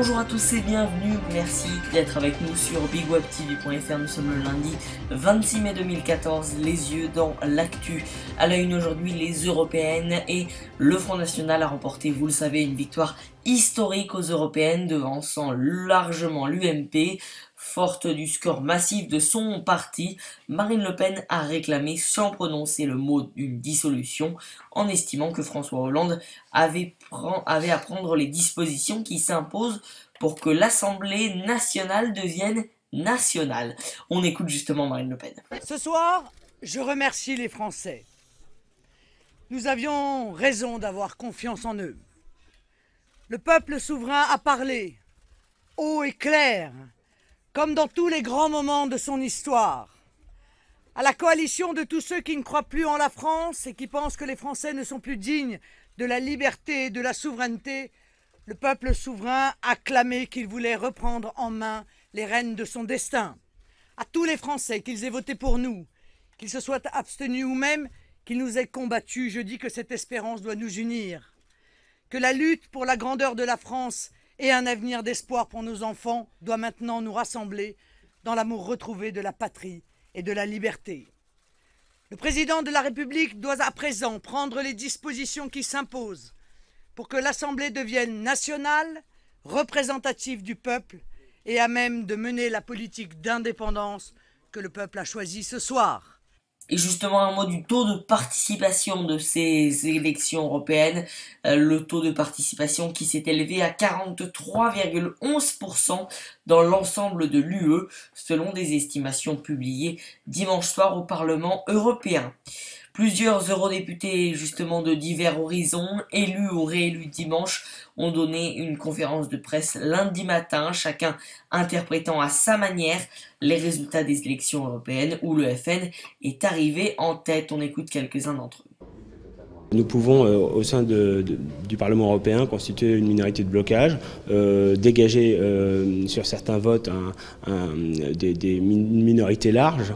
Bonjour à tous et bienvenue, merci d'être avec nous sur bigwebtv.fr. Nous sommes le lundi 26 mai 2014, les yeux dans l'actu. À la une aujourd'hui, les européennes et le Front National a remporté, vous le savez, une victoire historique aux européennes, devançant largement l'UMP. Forte du score massif de son parti, Marine Le Pen a réclamé sans prononcer le mot d'une dissolution, en estimant que François Hollande avait à prendre les dispositions qui s'imposent pour que l'Assemblée nationale devienne nationale. On écoute justement Marine Le Pen. Ce soir, je remercie les Français. Nous avions raison d'avoir confiance en eux. Le peuple souverain a parlé, haut et clair, comme dans tous les grands moments de son histoire. À la coalition de tous ceux qui ne croient plus en la France et qui pensent que les Français ne sont plus dignes de la liberté et de la souveraineté, le peuple souverain a clamé qu'il voulait reprendre en main les rênes de son destin. À tous les Français, qu'ils aient voté pour nous, qu'ils se soient abstenus ou même qu'ils nous aient combattus, je dis que cette espérance doit nous unir. Que la lutte pour la grandeur de la France et un avenir d'espoir pour nos enfants doit maintenant nous rassembler dans l'amour retrouvé de la patrie et de la liberté. Le président de la République doit à présent prendre les dispositions qui s'imposent pour que l'Assemblée devienne nationale, représentative du peuple et à même de mener la politique d'indépendance que le peuple a choisie ce soir. Et justement, un mot du taux de participation de ces élections européennes. Le taux de participation qui s'est élevé à 43,11% dans l'ensemble de l'UE, selon des estimations publiées dimanche soir au Parlement européen. Plusieurs eurodéputés, justement de divers horizons, élus ou réélus dimanche, ont donné une conférence de presse lundi matin, chacun interprétant à sa manière les résultats des élections européennes où le FN est arrivé en tête. On écoute quelques-uns d'entre eux. Nous pouvons, au sein du Parlement européen, constituer une minorité de blocage, dégager sur certains votes des minorités larges,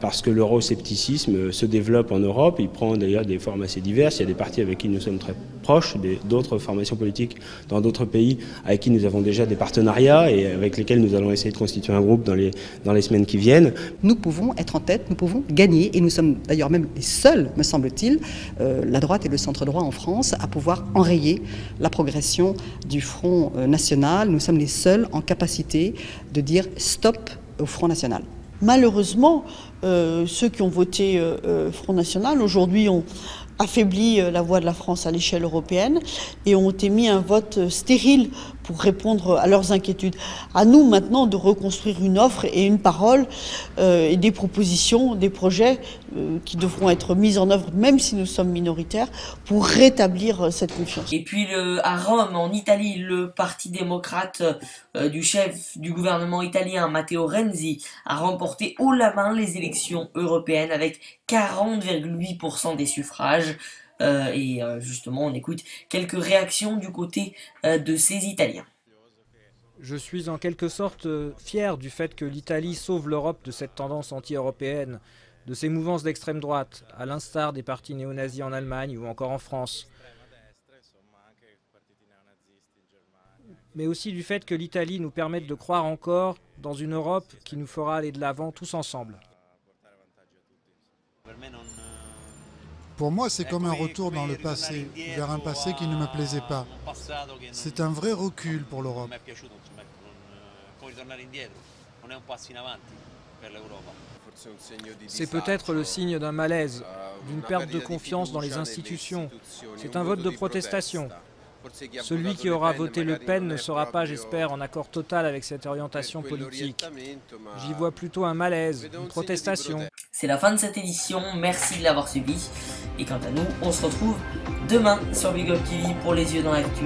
parce que l'euroscepticisme se développe en Europe. Il prend d'ailleurs des formes assez diverses. Il y a des partis avec qui nous sommes très proches, d'autres formations politiques dans d'autres pays avec qui nous avons déjà des partenariats et avec lesquels nous allons essayer de constituer un groupe dans les semaines qui viennent. Nous pouvons être en tête, nous pouvons gagner, et nous sommes d'ailleurs même les seuls, me semble-t-il, la droite et le centre-droit en France, à pouvoir enrayer la progression du Front National. Nous sommes les seuls en capacité de dire stop au Front National. Malheureusement, ceux qui ont voté Front National aujourd'hui ont affaibli la voix de la France à l'échelle européenne et ont émis un vote stérile pour répondre à leurs inquiétudes. À nous maintenant de reconstruire une offre et une parole et des propositions, des projets qui devront être mis en œuvre, même si nous sommes minoritaires, pour rétablir cette confiance. Et puis à Rome, en Italie, le parti démocrate du chef du gouvernement italien, Matteo Renzi, a remporté haut la main les élections européennes avec 40,8% des suffrages. Justement, on écoute quelques réactions du côté de ces Italiens. Je suis en quelque sorte fier du fait que l'Italie sauve l'Europe de cette tendance anti-européenne, de ces mouvances d'extrême droite, à l'instar des partis néo-nazis en Allemagne ou encore en France. Mais aussi du fait que l'Italie nous permette de croire encore dans une Europe qui nous fera aller de l'avant tous ensemble. Pour moi, c'est comme un retour dans le passé, vers un passé qui ne me plaisait pas. C'est un vrai recul pour l'Europe. C'est peut-être le signe d'un malaise, d'une perte de confiance dans les institutions. C'est un vote de protestation. Celui qui aura voté Le Pen ne sera pas, j'espère, en accord total avec cette orientation politique. J'y vois plutôt un malaise, une protestation. C'est la fin de cette édition, merci de l'avoir suivi. Et quant à nous, on se retrouve demain sur Big Up TV pour les yeux dans l'actu.